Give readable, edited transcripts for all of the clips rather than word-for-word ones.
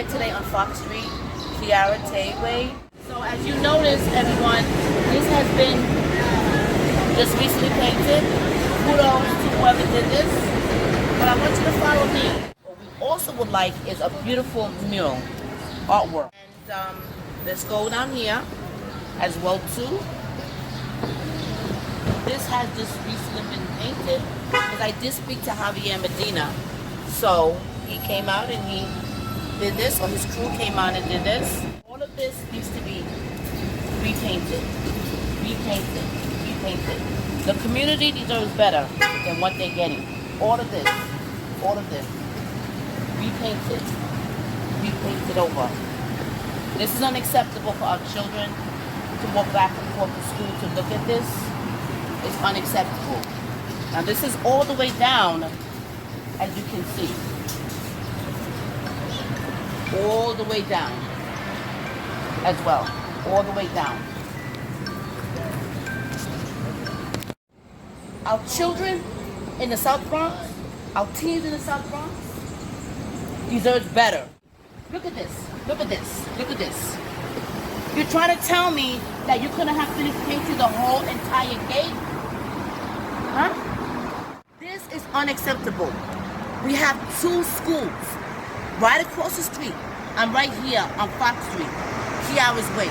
here today on Fox Street, Kyhara Tay way. So as you notice, everyone, this has been just recently painted. Kudos to whoever did this. But I want you to follow me. What we also would like is a beautiful mural, artwork. And let's go down here as well too. This has just recently been painted because I did speak to Javier Medina. So he came out and he did this, or his crew came out and did this. All of this needs to be repainted, repainted, repainted. The community deserves better than what they're getting. All of this, repainted, repainted over. This is unacceptable for our children to walk back and forth to school to look at this. It's unacceptable. Now this is all the way down, as you can see. All the way down as well. All the way down. Our children in the South Bronx, our teens in the South Bronx, deserves better. Look at this. Look at this. Look at this. You're trying to tell me that you couldn't have finished painting the whole entire gate? Huh? This is unacceptable. We have two schools right across the street. I'm right here on Fox Street, Kyhara's way.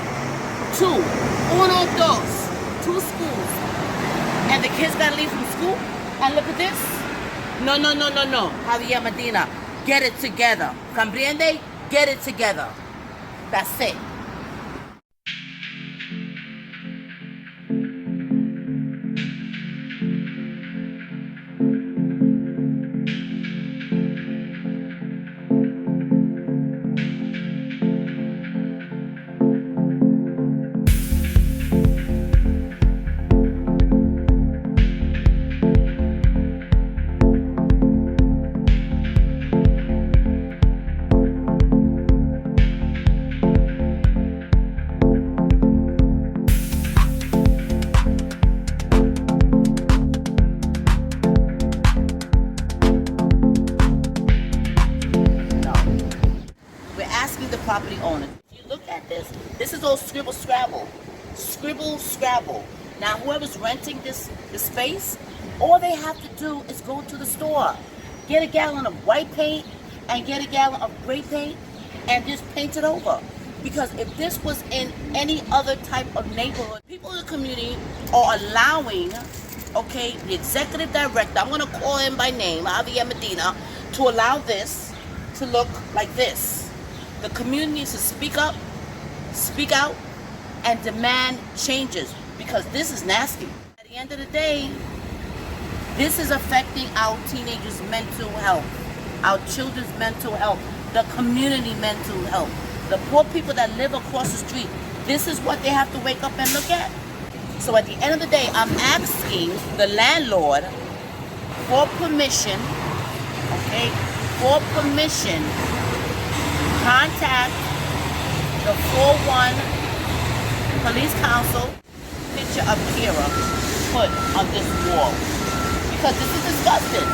Uno, dos, two schools. And the kids gotta leave from school? And look at this. No. Javier Medina, get it together. Comprende? Get it together. That's it. The property owner. If you look at this, this is all scribble scrabble. Scribble scrabble. Now whoever's renting this space, all they have to do is go to the store, get a gallon of white paint and get a gallon of gray paint and just paint it over. Because if this was in any other type of neighborhood, people in the community are allowing, okay, the executive director, I'm gonna call him by name, Javier Medina, to allow this to look like this. The community needs to speak up, speak out, and demand changes, because this is nasty. At the end of the day, this is affecting our teenagers' mental health, our children's mental health, the community mental health, the poor people that live across the street. This is what they have to wake up and look at. So at the end of the day, I'm asking the landlord for permission, okay, for permission. Contact the 4-1 Police Council. Picture of Kyhara put on this wall, because this is disgusting.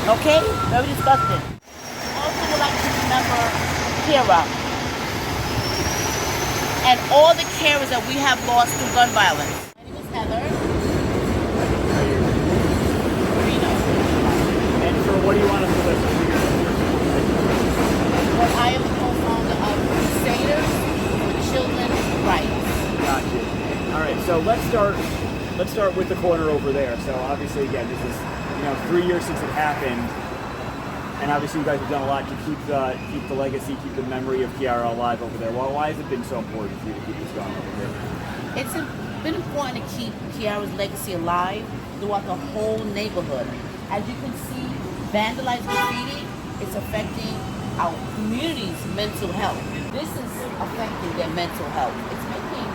Okay? Very disgusting. Also would like to remember Kyhara and all the carers that we have lost through gun violence. My name is Heather. And so what do you want us to listen to? I am the co-founder of Crusaders for Children's Rights. Gotcha. All right, so let's start with the corner over there. So obviously, again, this is 3 years since it happened, and obviously you guys have done a lot to keep the legacy, keep the memory of Kyhara alive over there. Well, why has it been so important for you to keep this going over there? It's been important to keep Kyhara's legacy alive throughout the whole neighborhood. As you can see, vandalized graffiti is affecting our community's mental health. This is affecting their mental health. It's making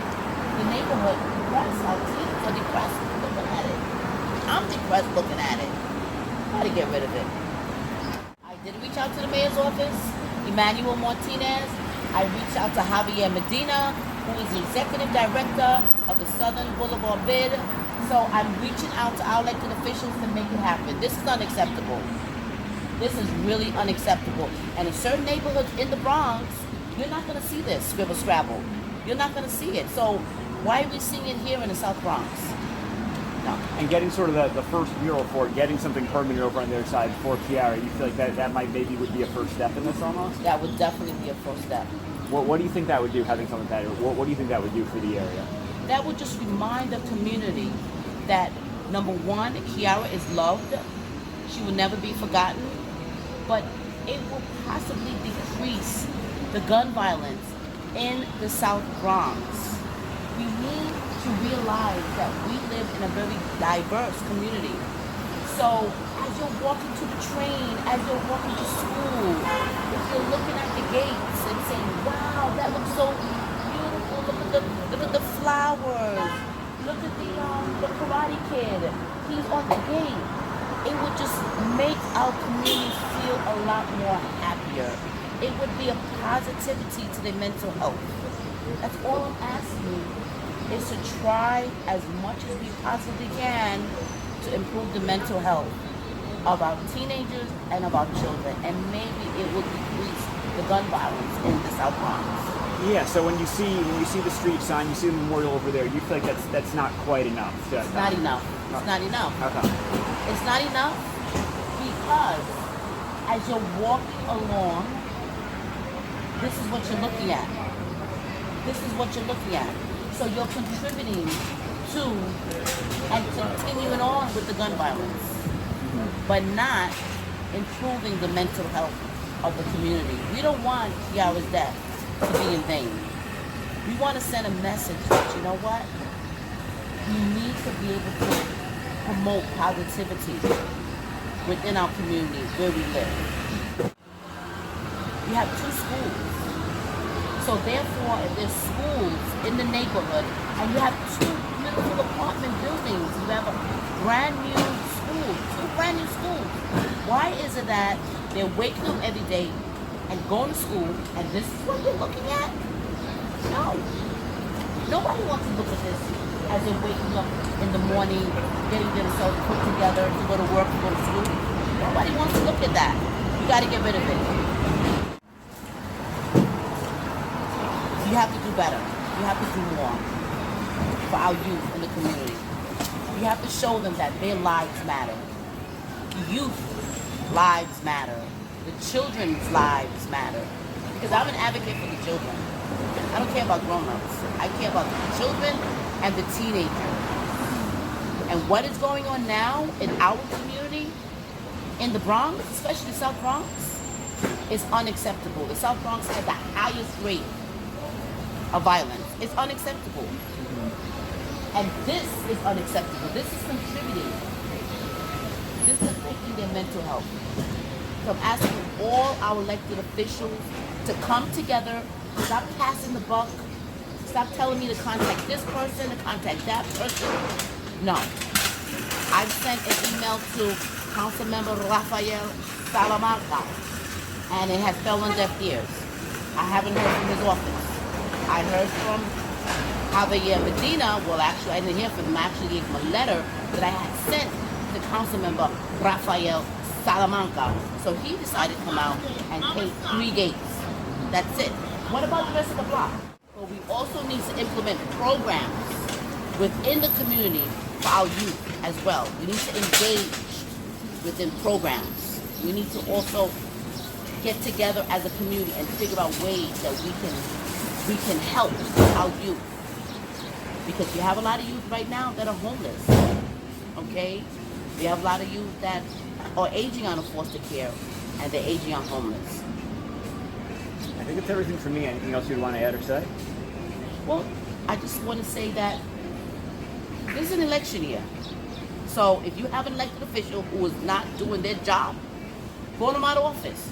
the neighborhood depressed. Our teens are depressed looking at it. I'm depressed looking at it. Gotta get rid of it. I did reach out to the mayor's office, Emmanuel Martinez. I reached out to Javier Medina, who is the executive director of the Southern Boulevard Bid. So I'm reaching out to our elected officials to make it happen. This is unacceptable. This is really unacceptable. And in certain neighborhoods in the Bronx, you're not going to see this scribble scrabble. You're not going to see it. So why are we seeing it here in the South Bronx? No. And getting sort of the first mural for it, getting something permanent over on their side for Kyhara, you feel like that might maybe would be a first step in this almost? That would definitely be a first step. What do you think that would do, having something like that? What do you think that would do for the area? That would just remind the community that, number one, Kyhara is loved. She will never be forgotten. But it will possibly decrease the gun violence in the South Bronx. We need to realize that we live in a very diverse community. So as you're walking to the train, as you're walking to school, if you're looking at the gates and saying, wow, that looks so beautiful, look at the flowers, look at the Karate Kid, he's on the gate. It would just make our community feel a lot more happier. It would be a positivity to their mental health. That's all I'm asking, is to try as much as we possibly can to improve the mental health of our teenagers and of our children. And maybe it will decrease the gun violence in the South Bronx. Yeah, so when you see the street sign, you see the memorial over there, you feel like that's not quite enough. It's not enough. It's not enough. Okay. It's not enough because as you're walking along, this is what you're looking at. This is what you're looking at. So you're contributing to and continuing on with the gun violence, but not improving the mental health of the community. We don't want Kyhara's death to be in vain. We want to send a message that, you know what? We need to be able to promote positivity within our community where we live. We have 2 schools. So therefore, if there's schools in the neighborhood and you have 2 beautiful apartment buildings, you have a brand new school, 2 brand new schools. Why is it that they're waking up every day and going to school and this is what you're looking at? No. Nobody wants to look at this as they're waking up in the morning, getting themselves put together to go to work, to go to school. Nobody wants to look at that. You got to get rid of it. You have to do better. You have to do more for our youth in the community. You have to show them that their lives matter. The youth lives matter. The children's lives matter. Because I'm an advocate for the children. I don't care about grown-ups. I care about the children and the teenagers. And what is going on now in our community, in the Bronx, especially the South Bronx, is unacceptable. The South Bronx has the highest rate of violence. It's unacceptable. And this is unacceptable. This is contributing. This is affecting their mental health. So I'm asking all our elected officials to come together, stop passing the buck, stop telling me to contact this person, to contact that person. No. I've sent an email to Councilmember Rafael Salamanca, and it has fell on deaf ears. I haven't heard from his office. I heard from Javier Medina. Well, actually, I didn't hear from him. I actually gave him a letter that I had sent to Councilmember Rafael Salamanca. So he decided to come out and take 3 gates. That's it. What about the rest of the block? Well, we also need to implement programs within the community for our youth as well. We need to engage within programs. We need to also get together as a community and figure out ways that we can help our youth. Because we have a lot of youth right now that are homeless. Okay? We have a lot of youth that are aging on a foster care and they're aging on homeless. I think that's everything for me. Anything else you'd want to add or say? Well, I just want to say that this is an election year. So if you have an elected official who is not doing their job, vote them out of office.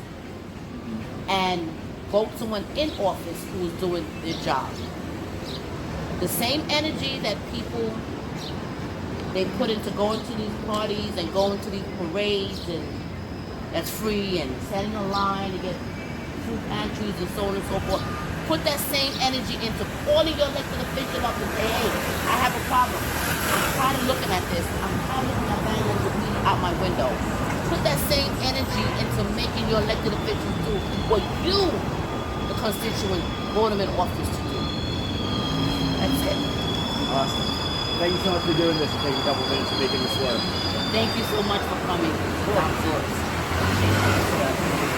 And vote someone in office who is doing their job. The same energy that people, they put into going to these parties and going to these parades and that's free and standing in line to get food pantries and so on and so forth. Put that same energy into calling your elected official up and say, hey, I have a problem. I'm tired of looking at this. I'm tired of looking at vandalism out my window. Put that same energy energy into making your elected officials do what you, the constituent, vote them in office to do. That's it. Awesome. Thank you so much for doing this and taking a couple minutes and making this work. Thank you so much for coming. Of course.